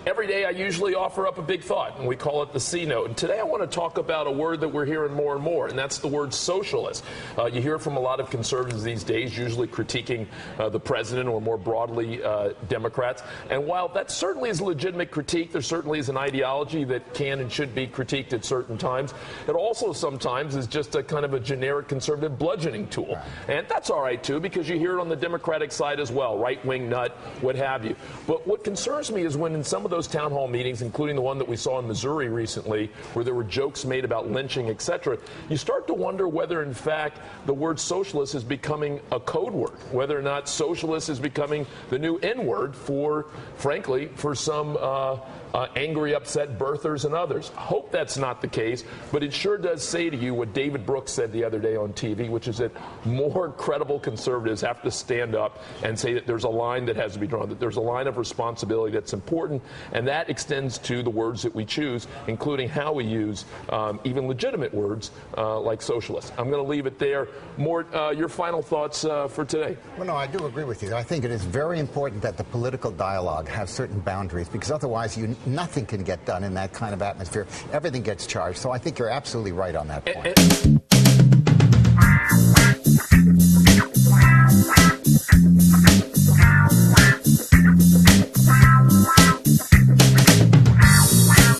Every day I usually offer up a big thought, and we call it the C note. And today I want to talk about a word that we're hearing more and more, and that's the word socialist. You hear from a lot of conservatives these days, usually critiquing the president or more broadly Democrats. And while that certainly is a legitimate critique, there certainly is an ideology that can and should be critiqued at certain times. It also sometimes is just a kind of a generic conservative bludgeoning tool. And that's all right, too, because you hear it on the Democratic side as well, right-wing nut, what have you. But what concerns me is when in some of those town hall meetings, including the one that we saw in Missouri recently, where there were jokes made about lynching, etc., you start to wonder whether, in fact, the word socialist is becoming a code word, whether or not socialist is becoming the new N-word for, frankly, for some angry, upset birthers and others. I hope that's not the case, but it sure does say to you what David Brooks said the other day on TV, which is that more credible conservatives have to stand up and say that there's a line that has to be drawn, that there's a line of responsibility that's important, and that extends to the words that we choose, including how we use even legitimate words like socialist. I'm going to leave it there. Mort, your final thoughts for today? Well, no, I do agree with you. I think it is very important that the political dialogue have certain boundaries, because otherwise nothing can get done in that kind of atmosphere. Everything gets charged. So I think you're absolutely right on that point.